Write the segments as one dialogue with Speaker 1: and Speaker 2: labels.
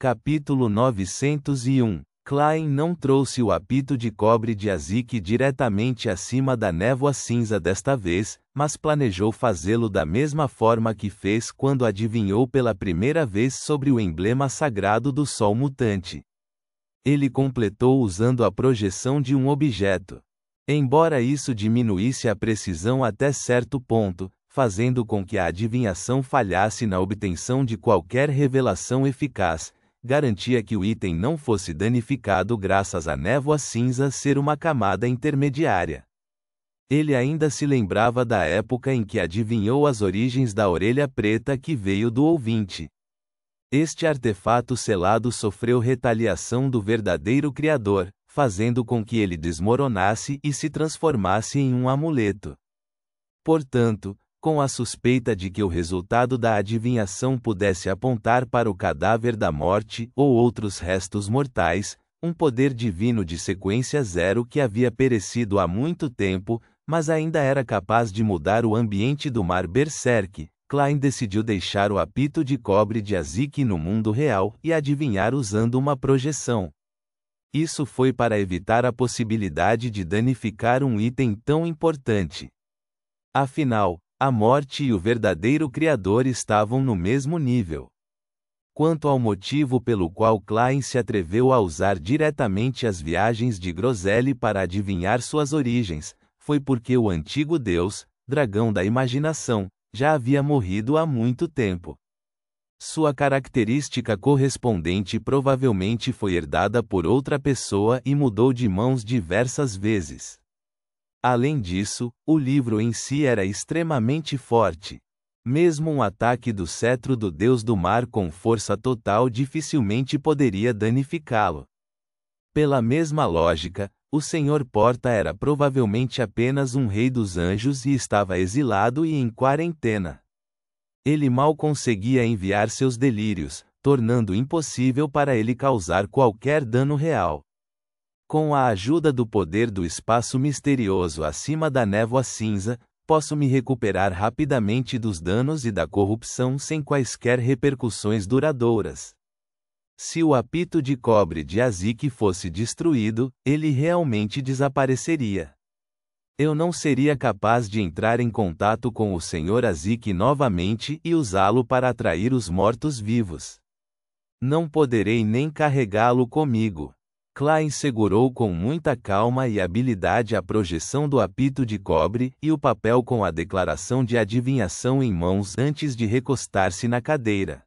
Speaker 1: Capítulo 901. Klein não trouxe o apito de cobre de Azik diretamente acima da névoa cinza desta vez, mas planejou fazê-lo da mesma forma que fez quando adivinhou pela primeira vez sobre o emblema sagrado do Sol mutante. Ele completou usando a projeção de um objeto. Embora isso diminuísse a precisão até certo ponto, fazendo com que a adivinhação falhasse na obtenção de qualquer revelação eficaz, garantia que o item não fosse danificado graças à névoa cinza ser uma camada intermediária. Ele ainda se lembrava da época em que adivinhou as origens da orelha preta que veio do ouvinte. Este artefato selado sofreu retaliação do verdadeiro Criador, fazendo com que ele desmoronasse e se transformasse em um amuleto. Portanto, com a suspeita de que o resultado da adivinhação pudesse apontar para o cadáver da morte ou outros restos mortais, um poder divino de sequência zero que havia perecido há muito tempo, mas ainda era capaz de mudar o ambiente do mar Berserk, Klein decidiu deixar o apito de cobre de Azik no mundo real e adivinhar usando uma projeção. Isso foi para evitar a possibilidade de danificar um item tão importante. Afinal, a morte e o verdadeiro Criador estavam no mesmo nível. Quanto ao motivo pelo qual Klein se atreveu a usar diretamente as viagens de Groselli para adivinhar suas origens, foi porque o antigo deus, dragão da imaginação, já havia morrido há muito tempo. Sua característica correspondente provavelmente foi herdada por outra pessoa e mudou de mãos diversas vezes. Além disso, o livro em si era extremamente forte. Mesmo um ataque do cetro do Deus do Mar com força total dificilmente poderia danificá-lo. Pela mesma lógica, o Senhor Porta era provavelmente apenas um rei dos anjos e estava exilado e em quarentena. Ele mal conseguia enviar seus delírios, tornando impossível para ele causar qualquer dano real. Com a ajuda do poder do espaço misterioso acima da névoa cinza, posso me recuperar rapidamente dos danos e da corrupção sem quaisquer repercussões duradouras. Se o apito de cobre de Azik fosse destruído, ele realmente desapareceria. Eu não seria capaz de entrar em contato com o Sr. Azik novamente e usá-lo para atrair os mortos-vivos. Não poderei nem carregá-lo comigo. Klein segurou com muita calma e habilidade a projeção do apito de cobre e o papel com a declaração de adivinhação em mãos antes de recostar-se na cadeira.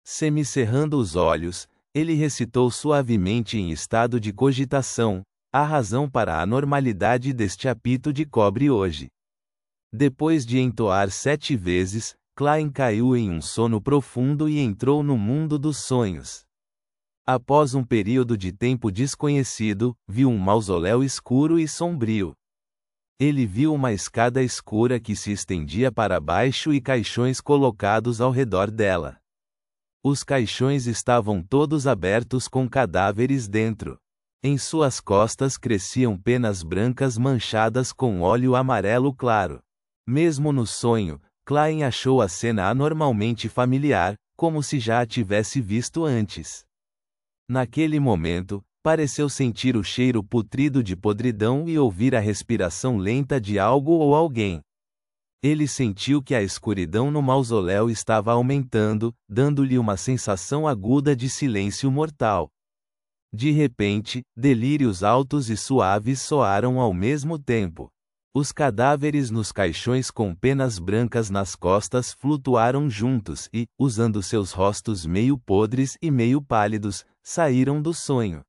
Speaker 1: Semicerrando os olhos, ele recitou suavemente em estado de cogitação, a razão para a anormalidade deste apito de cobre hoje. Depois de entoar 7 vezes, Klein caiu em um sono profundo e entrou no mundo dos sonhos. Após um período de tempo desconhecido, viu um mausoléu escuro e sombrio. Ele viu uma escada escura que se estendia para baixo e caixões colocados ao redor dela. Os caixões estavam todos abertos com cadáveres dentro. Em suas costas cresciam penas brancas manchadas com óleo amarelo claro. Mesmo no sonho, Klein achou a cena anormalmente familiar, como se já a tivesse visto antes. Naquele momento, pareceu sentir o cheiro putrido de podridão e ouvir a respiração lenta de algo ou alguém. Ele sentiu que a escuridão no mausoléu estava aumentando, dando-lhe uma sensação aguda de silêncio mortal. De repente, delírios altos e suaves soaram ao mesmo tempo. Os cadáveres nos caixões com penas brancas nas costas flutuaram juntos e, usando seus rostos meio podres e meio pálidos, saíram do sonho.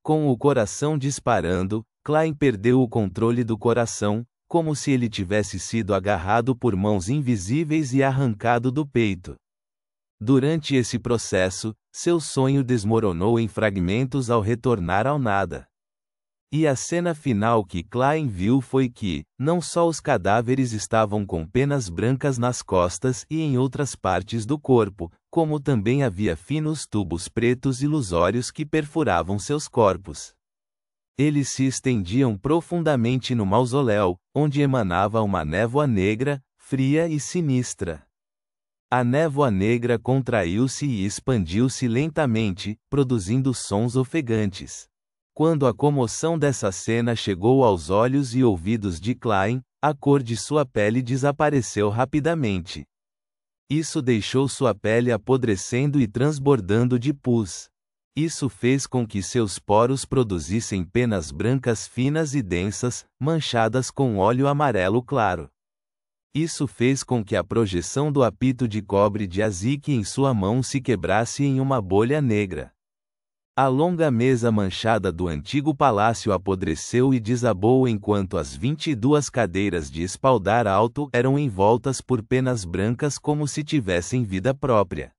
Speaker 1: Com o coração disparando, Klein perdeu o controle do coração, como se ele tivesse sido agarrado por mãos invisíveis e arrancado do peito. Durante esse processo, seu sonho desmoronou em fragmentos ao retornar ao nada. E a cena final que Klein viu foi que, não só os cadáveres estavam com penas brancas nas costas e em outras partes do corpo, como também havia finos tubos pretos ilusórios que perfuravam seus corpos. Eles se estendiam profundamente no mausoléu, onde emanava uma névoa negra, fria e sinistra. A névoa negra contraiu-se e expandiu-se lentamente, produzindo sons ofegantes. Quando a comoção dessa cena chegou aos olhos e ouvidos de Klein, a cor de sua pele desapareceu rapidamente. Isso deixou sua pele apodrecendo e transbordando de pus. Isso fez com que seus poros produzissem penas brancas finas e densas, manchadas com óleo amarelo claro. Isso fez com que a projeção do apito de cobre de Azik em sua mão se quebrasse em uma bolha negra. A longa mesa manchada do antigo palácio apodreceu e desabou enquanto as 22 cadeiras de espaldar alto eram envoltas por penas brancas como se tivessem vida própria.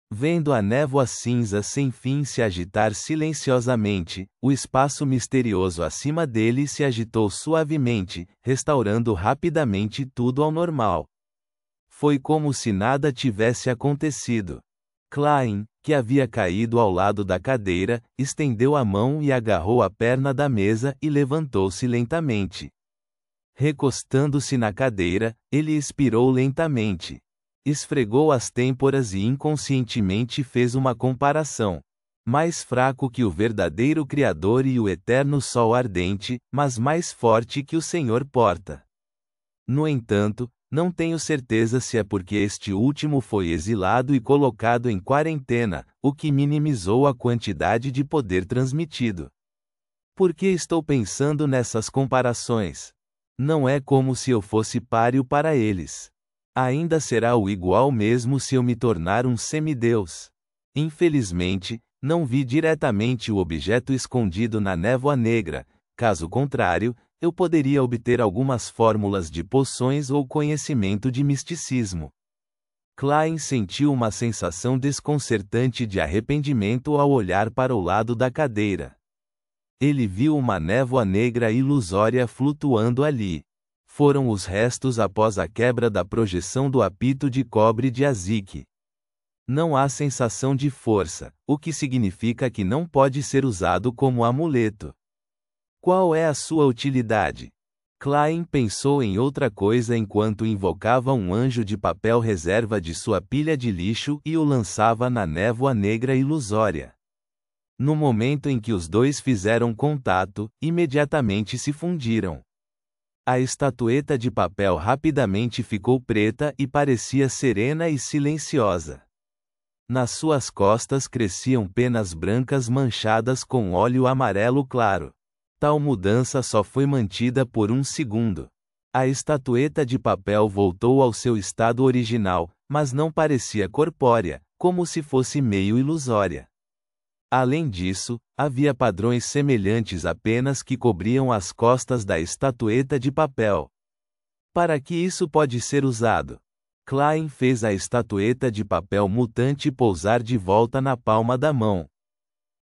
Speaker 1: Vendo a névoa cinza sem fim se agitar silenciosamente, o espaço misterioso acima dele se agitou suavemente, restaurando rapidamente tudo ao normal. Foi como se nada tivesse acontecido. Klein, que havia caído ao lado da cadeira, estendeu a mão e agarrou a perna da mesa e levantou-se lentamente. Recostando-se na cadeira, ele expirou lentamente. Esfregou as têmporas e inconscientemente fez uma comparação. Mais fraco que o verdadeiro Criador e o eterno sol ardente, mas mais forte que o Senhor porta. No entanto, não tenho certeza se é porque este último foi exilado e colocado em quarentena, o que minimizou a quantidade de poder transmitido. Por que estou pensando nessas comparações? Não é como se eu fosse páreo para eles. Ainda será o igual mesmo se eu me tornar um semideus. Infelizmente, não vi diretamente o objeto escondido na névoa negra, caso contrário, eu poderia obter algumas fórmulas de poções ou conhecimento de misticismo. Klein sentiu uma sensação desconcertante de arrependimento ao olhar para o lado da cadeira. Ele viu uma névoa negra ilusória flutuando ali. Foram os restos após a quebra da projeção do apito de cobre de Azik. Não há sensação de força, o que significa que não pode ser usado como amuleto. Qual é a sua utilidade? Klein pensou em outra coisa enquanto invocava um anjo de papel reserva de sua pilha de lixo e o lançava na névoa negra ilusória. No momento em que os dois fizeram contato, imediatamente se fundiram. A estatueta de papel rapidamente ficou preta e parecia serena e silenciosa. Nas suas costas cresciam penas brancas manchadas com óleo amarelo claro. Tal mudança só foi mantida por um segundo. A estatueta de papel voltou ao seu estado original, mas não parecia corpórea, como se fosse meio ilusória. Além disso, havia padrões semelhantes apenas que cobriam as costas da estatueta de papel. Para que isso pode ser usado? Klein fez a estatueta de papel mutante pousar de volta na palma da mão.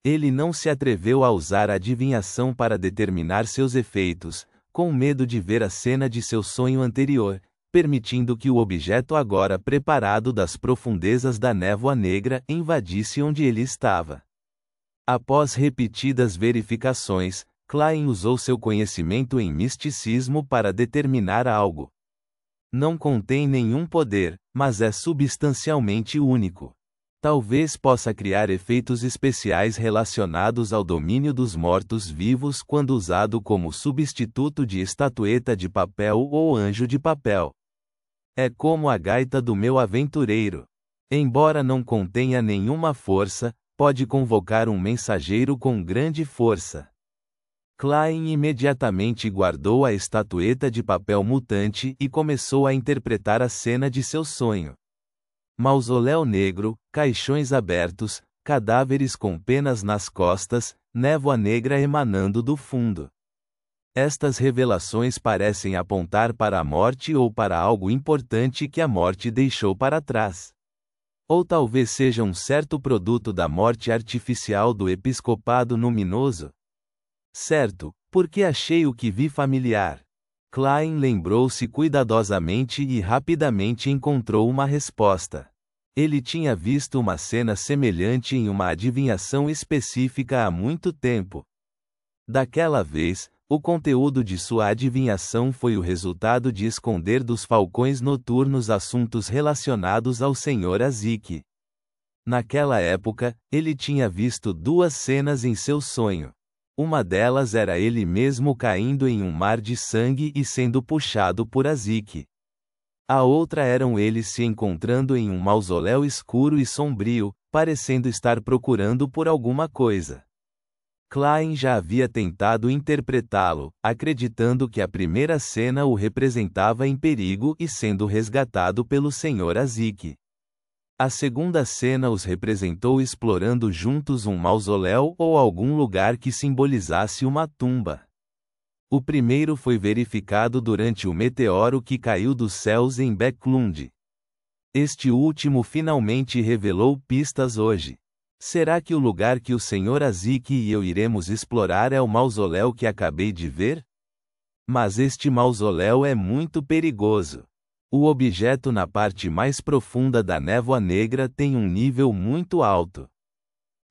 Speaker 1: Ele não se atreveu a usar a adivinhação para determinar seus efeitos, com medo de ver a cena de seu sonho anterior, permitindo que o objeto agora preparado das profundezas da névoa negra invadisse onde ele estava. Após repetidas verificações, Klein usou seu conhecimento em misticismo para determinar algo. Não contém nenhum poder, mas é substancialmente único. Talvez possa criar efeitos especiais relacionados ao domínio dos mortos-vivos quando usado como substituto de estatueta de papel ou anjo de papel. É como a gaita do meu aventureiro. Embora não contenha nenhuma força, pode convocar um mensageiro com grande força. Klein imediatamente guardou a estatueta de papel mutante e começou a interpretar a cena de seu sonho. Mausoléu negro, caixões abertos, cadáveres com penas nas costas, névoa negra emanando do fundo. Estas revelações parecem apontar para a morte ou para algo importante que a morte deixou para trás. Ou talvez seja um certo produto da morte artificial do episcopado luminoso. Certo, porque achei o que vi familiar. Klein lembrou-se cuidadosamente e rapidamente encontrou uma resposta. Ele tinha visto uma cena semelhante em uma adivinhação específica há muito tempo. Daquela vez, O conteúdo de sua adivinhação foi o resultado de esconder dos falcões noturnos assuntos relacionados ao Sr. Azik. Naquela época, ele tinha visto duas cenas em seu sonho. Uma delas era ele mesmo caindo em um mar de sangue e sendo puxado por Azik. A outra eram eles se encontrando em um mausoléu escuro e sombrio, parecendo estar procurando por alguma coisa. Klein já havia tentado interpretá-lo, acreditando que a primeira cena o representava em perigo e sendo resgatado pelo Sr. Azik. A segunda cena os representou explorando juntos um mausoléu ou algum lugar que simbolizasse uma tumba. O primeiro foi verificado durante o meteoro que caiu dos céus em Backlund. Este último finalmente revelou pistas hoje. Será que o lugar que o Sr. Azik e eu iremos explorar é o mausoléu que acabei de ver? Mas este mausoléu é muito perigoso. O objeto na parte mais profunda da névoa negra tem um nível muito alto.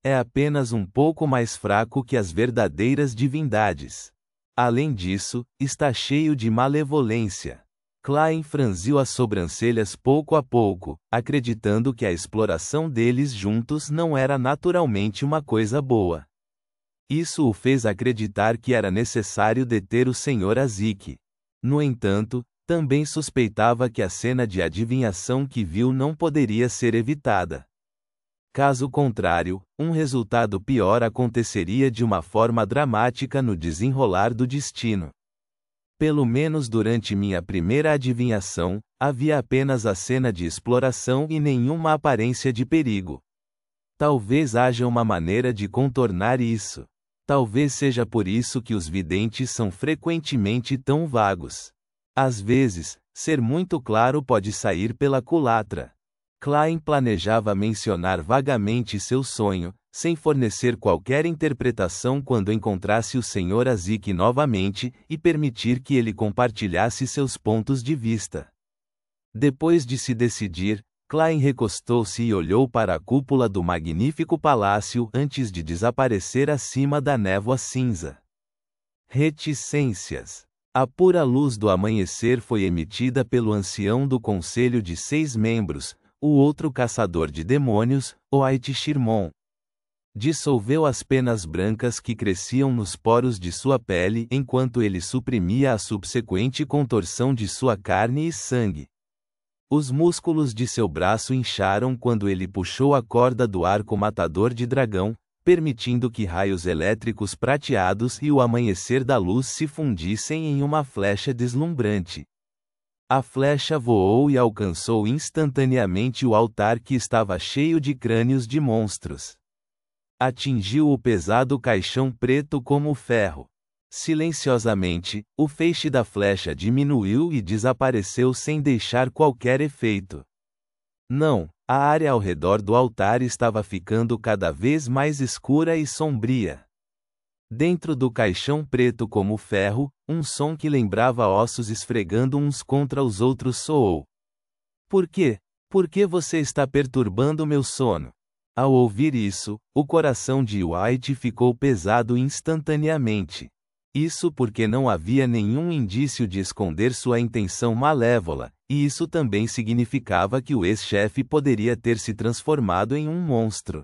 Speaker 1: É apenas um pouco mais fraco que as verdadeiras divindades. Além disso, está cheio de malevolência. Klein franziu as sobrancelhas pouco a pouco, acreditando que a exploração deles juntos não era naturalmente uma coisa boa. Isso o fez acreditar que era necessário deter o Sr. Azik. No entanto, também suspeitava que a cena de adivinhação que viu não poderia ser evitada. Caso contrário, um resultado pior aconteceria de uma forma dramática no desenrolar do destino. Pelo menos durante minha primeira adivinhação, havia apenas a cena de exploração e nenhuma aparência de perigo. Talvez haja uma maneira de contornar isso. Talvez seja por isso que os videntes são frequentemente tão vagos. Às vezes, ser muito claro pode sair pela culatra. Klein planejava mencionar vagamente seu sonho, sem fornecer qualquer interpretação quando encontrasse o Sr. Azik novamente, e permitir que ele compartilhasse seus pontos de vista. Depois de se decidir, Klein recostou-se e olhou para a cúpula do magnífico palácio antes de desaparecer acima da névoa cinza. Reticências. A pura luz do amanhecer foi emitida pelo ancião do conselho de 6 membros, o outro caçador de demônios, Oit Shirmon. Dissolveu as penas brancas que cresciam nos poros de sua pele enquanto ele suprimia a subsequente contorção de sua carne e sangue. Os músculos de seu braço incharam quando ele puxou a corda do arco matador de dragão, permitindo que raios elétricos prateados e o amanhecer da luz se fundissem em uma flecha deslumbrante. A flecha voou e alcançou instantaneamente o altar que estava cheio de crânios de monstros. Atingiu o pesado caixão preto como ferro. Silenciosamente, o feixe da flecha diminuiu e desapareceu sem deixar qualquer efeito. Não, a área ao redor do altar estava ficando cada vez mais escura e sombria. Dentro do caixão preto como ferro, um som que lembrava ossos esfregando uns contra os outros soou. Por quê? Por que você está perturbando meu sono? Ao ouvir isso, o coração de White ficou pesado instantaneamente. Isso porque não havia nenhum indício de esconder sua intenção malévola, e isso também significava que o ex-chefe poderia ter se transformado em um monstro.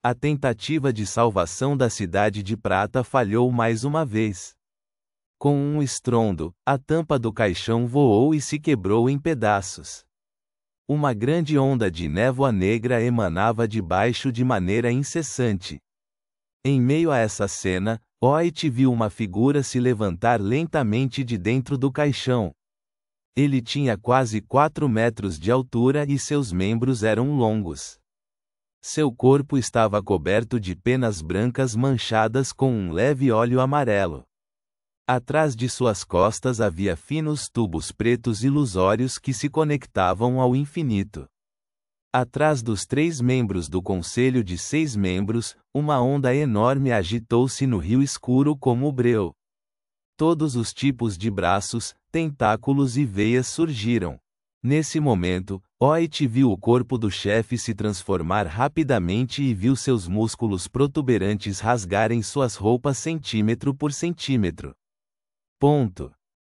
Speaker 1: A tentativa de salvação da Cidade de Prata falhou mais uma vez. Com um estrondo, a tampa do caixão voou e se quebrou em pedaços. Uma grande onda de névoa negra emanava de baixo de maneira incessante. Em meio a essa cena, Oit viu uma figura se levantar lentamente de dentro do caixão. Ele tinha quase 4 metros de altura e seus membros eram longos. Seu corpo estava coberto de penas brancas manchadas com um leve óleo amarelo. Atrás de suas costas havia finos tubos pretos ilusórios que se conectavam ao infinito. Atrás dos 3 membros do conselho de 6 membros, uma onda enorme agitou-se no rio escuro como o breu. Todos os tipos de braços, tentáculos e veias surgiram. Nesse momento, Oit viu o corpo do chefe se transformar rapidamente e viu seus músculos protuberantes rasgarem suas roupas centímetro por centímetro. Ponto.